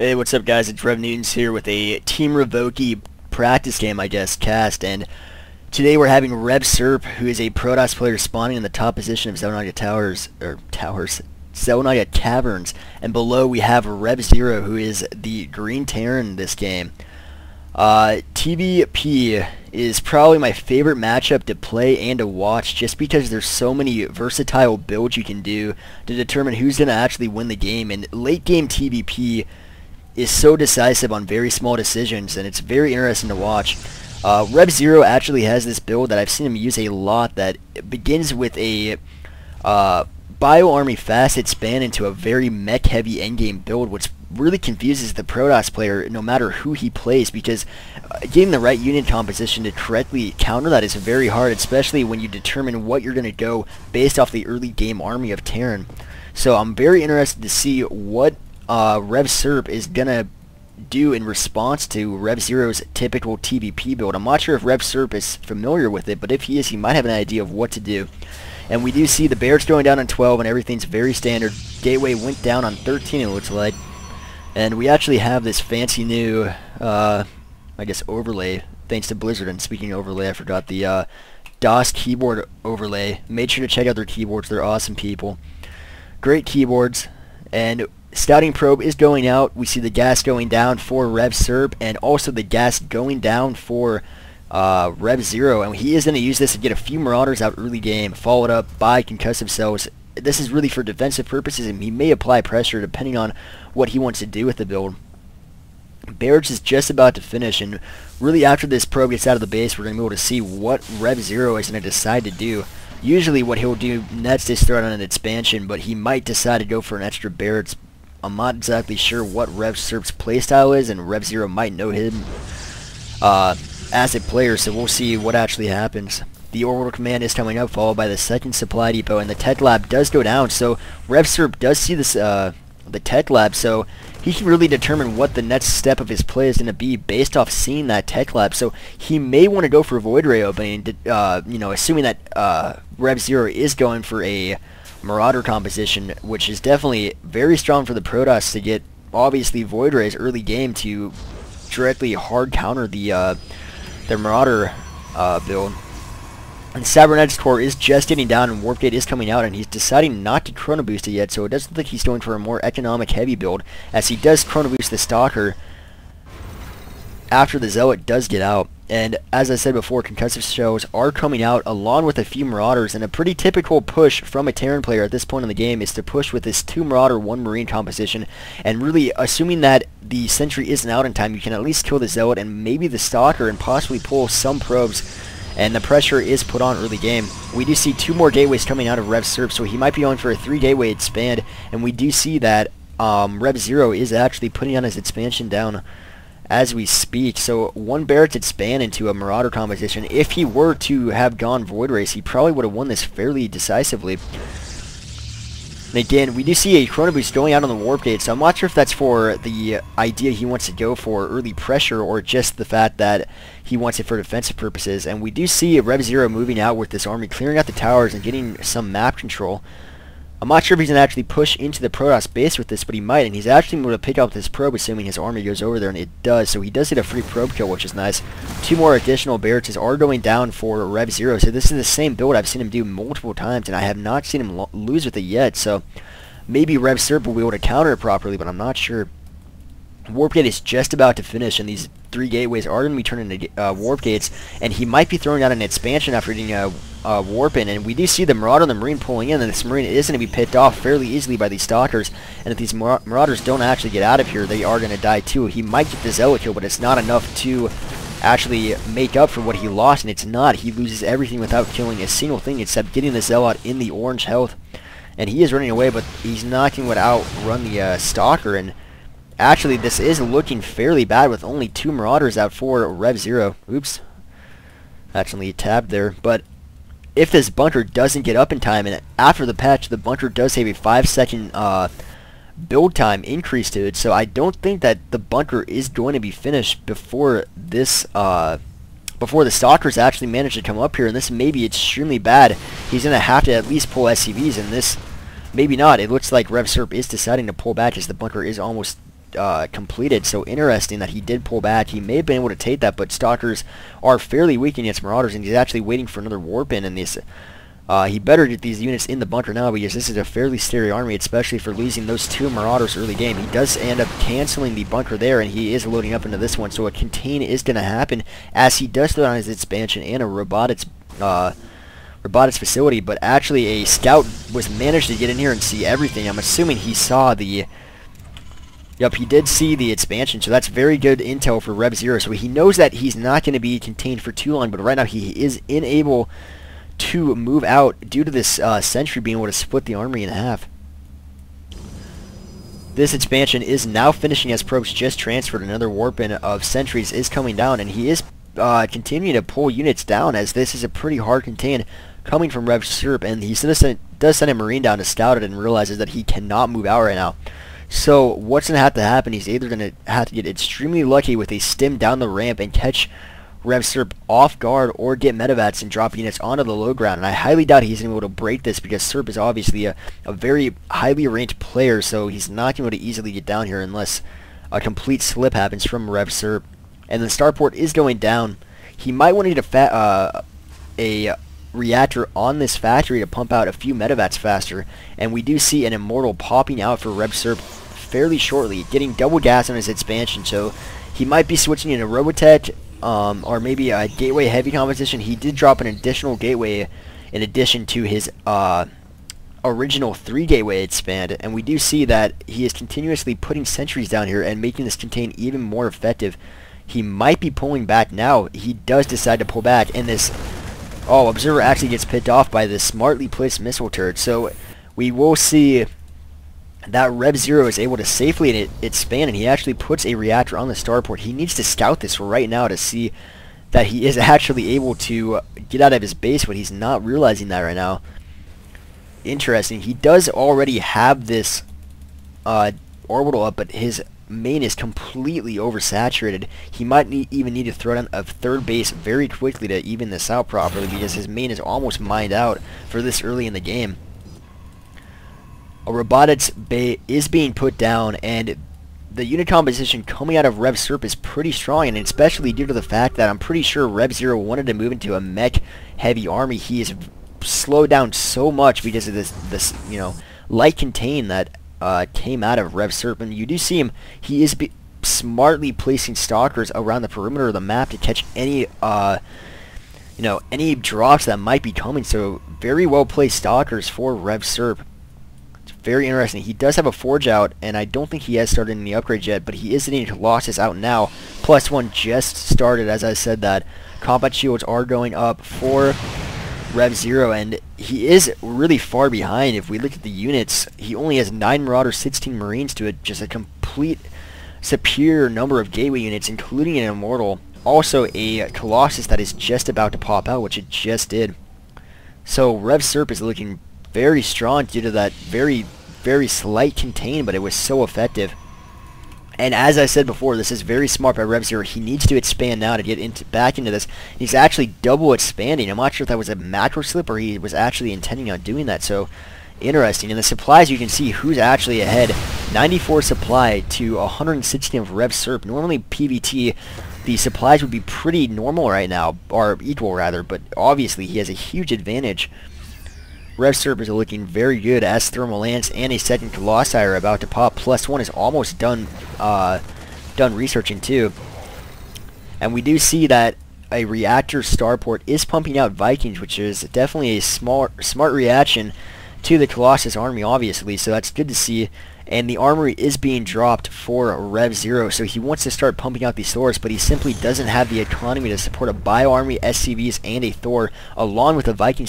Hey, what's up guys? It's Rev Newtons here with a Team Revoki practice game, I guess, cast, and today we're having RevSerp, who is a Protoss player spawning in the top position of Xel'Naga Caverns, and below we have RevZero, who is the green Terran in this game. TVP is probably my favorite matchup to play and to watch just because there's so many versatile builds you can do to determine who's going to actually win the game, and late game TVP is so decisive on very small decisions, and it's very interesting to watch. RevZero actually has this build that I've seen him use a lot that begins with a bio army facet span into a very mech heavy endgame build, which really confuses the Protoss player no matter who he plays, because getting the right unit composition to correctly counter that is very hard, especially when you determine what you're going to go based off the early game army of Terran. So I'm very interested to see what RevSerp is gonna do in response to RevZero's typical TVP build. I'm not sure if RevSerp is familiar with it, but if he is, he might have an idea of what to do. And we do see the Bears going down on 12, and everything's very standard. Gateway went down on 13, it looks like. And we actually have this fancy new, I guess, overlay, thanks to Blizzard. And speaking of overlay, I forgot the DOS keyboard overlay. Made sure to check out their keyboards. They're awesome people. Great keyboards. And Scouting probe is going out. We see the gas going down for RevSerp, and also the gas going down for RevZero, and he is going to use this to get a few Marauders out early game, followed up by concussive cells. This is really for defensive purposes, and he may apply pressure depending on what he wants to do with the build. Barrage is just about to finish, and really after this probe gets out of the base, we're going to be able to see what RevZero is going to decide to do. Usually what he'll do next is throw out an expansion, but he might decide to go for an extra Barrage. I'm not exactly sure what RevSerp's playstyle is, and RevZero might know him as a player, so we'll see what actually happens. The orbital command is coming up, followed by the second supply depot, and the tech lab does go down, so RevSerp does see this, the tech lab, so he can really determine what the next step of his play is going to be based off seeing that tech lab. So he may want to go for a Void Ray opening, you know, assuming that RevZero is going for a Marauder composition, which is definitely very strong for the Protoss to get, obviously, Void Rays early game to directly hard counter the their Marauder build. And Cybernetics Core is just getting down, and Warp Gate is coming out, and he's deciding not to Chrono Boost it yet, so it doesn't look like he's going for a more economic heavy build, as he does Chrono Boost the Stalker after the Zealot does get out. And as I said before, concussive shells are coming out along with a few Marauders, and a pretty typical push from a Terran player at this point in the game is to push with this 2 Marauder, 1 Marine composition, and really assuming that the Sentry isn't out in time, you can at least kill the Zealot and maybe the Stalker and possibly pull some probes, and the pressure is put on early game. We do see 2 more gateways coming out of RevSerp, so he might be going for a 3 gateway expand, and we do see that RevZero is actually putting on his expansion down as we speak. So 1 Barrett expand into a Marauder composition. If he were to have gone Void Race, he probably would have won this fairly decisively. And again, we do see a Chrono Boost going out on the Warp Gate, so I'm not sure if that's for the idea he wants to go for early pressure, or just the fact that he wants it for defensive purposes. And we do see RevZero moving out with this army, clearing out the towers and getting some map control. I'm not sure if he's going to actually push into the Protoss base with this, but he might, and he's actually going to pick up this probe, assuming his army goes over there, and it does. So he does get a free probe kill, which is nice. 2 more additional Barracks are going down for RevZero, so this is the same build I've seen him do multiple times, and I have not seen him lose with it yet, so maybe RevSerp will be able to counter it properly, but I'm not sure. Warp Gate is just about to finish, and these 3 gateways are going to be turned into Warp Gates, and he might be throwing out an expansion after getting a Warp in, and we do see the Marauder and the Marine pulling in, and this Marine is going to be picked off fairly easily by these Stalkers, and if these Marauders don't actually get out of here, they are going to die too. He might get the Zealot kill, but it's not enough to actually make up for what he lost, and it's not. He loses everything without killing a single thing except getting the Zealot in the orange health, and he is running away, but he's not going to outrun the Stalker, and actually, this is looking fairly bad with only 2 Marauders out for RevZero. Oops. Actually tabbed there. But if this bunker doesn't get up in time, and after the patch, the bunker does have a 5-second build time increase to it, so I don't think that the bunker is going to be finished before this, before the Stalkers actually manage to come up here, and this may be extremely bad. He's going to have to at least pull SCVs, and this, maybe not. It looks like RevSerp is deciding to pull back as the bunker is almost completed. So interesting that he did pull back. He may have been able to take that, but Stalkers are fairly weak against Marauders, and he's actually waiting for another warp in this. He better get these units in the bunker now, because this is a fairly scary army, especially for losing those 2 Marauders early game. He does end up canceling the bunker there, and he is loading up into this one, so a contain is going to happen as he does throw on his expansion and a robotics facility, but actually a scout was managed to get in here and see everything. I'm assuming he saw the... Yep, he did see the expansion, so that's very good intel for RevZero. So he knows that he's not going to be contained for too long, but right now he is unable to move out due to this sentry being able to split the army in half. This expansion is now finishing as probes just transferred. Another warp in of sentries is coming down, and he is continuing to pull units down, as this is a pretty hard contain coming from RevSerp, and he does send a Marine down to scout it and realizes that he cannot move out right now. So what's going to have to happen, he's either going to have to get extremely lucky with a stim down the ramp and catch RevSerp off guard, or get medevats and drop units onto the low ground. And I highly doubt he's going to be able to break this, because Serp is obviously a very highly ranked player, so he's not going to be able to easily get down here unless a complete slip happens from RevSerp. And the starport is going down. He might want to get a reactor on this factory to pump out a few medevats faster, and we do see an immortal popping out for RevSerp fairly shortly, getting double gas on his expansion, so he might be switching into Robotech, or maybe a gateway heavy composition. He did drop an additional gateway in addition to his original 3 gateway expand, and we do see that he is continuously putting sentries down here and making this contain even more effective. He might be pulling back now. He does decide to pull back, and this observer actually gets picked off by this smartly placed missile turret. So we will see that RevZero is able to safely expand, and he actually puts a reactor on the starport. He needs to scout this right now to see that he is actually able to get out of his base, but he's not realizing that right now. Interesting. He does already have this orbital up, but his main is completely oversaturated. He might even need to throw down a 3rd base very quickly to even this out properly, because his main is almost mined out for this early in the game. A robotics bay is being put down, and the unit composition coming out of RevSerp is pretty strong, and especially due to the fact that I'm pretty sure RevZero wanted to move into a mech heavy army. He is slowed down so much because of this light contain that came out of RevSerp, and you do see him. He is smartly placing stalkers around the perimeter of the map to catch any any drops that might be coming. So very well placed stalkers for RevSerp. It's very interesting. He does have a forge out, and I don't think he has started any upgrades yet, but he is getting Colossus out now. +1 just started, as I said that. Combat shields are going up for RevZero, and he is really far behind. If we look at the units, he only has 9 Marauders, 16 Marines to it, just a complete superior number of gateway units, including an Immortal. Also a Colossus that is just about to pop out, which it just did. So RevSerp is looking very strong due to that very, very slight contain, but it was so effective. And as I said before, this is very smart by RevZero. He needs to expand now to get back into this. He's actually double expanding. I'm not sure if that was a macro slip or he was actually intending on doing that. So interesting. In the supplies, you can see who's actually ahead. 94 supply to 116 of RevSerp. Normally PvT, the supplies would be pretty normal right now, or equal rather, but obviously he has a huge advantage. RevSerp is looking very good as Thermal Lance and a second Colossi are about to pop. +1 is almost done researching too. And we do see that a reactor starport is pumping out Vikings, which is definitely a smart reaction to the Colossus army, obviously, so that's good to see. And the armory is being dropped for RevZero, so he wants to start pumping out these Thors, but he simply doesn't have the economy to support a bio army, SCVs, and a Thor, along with the Vikings that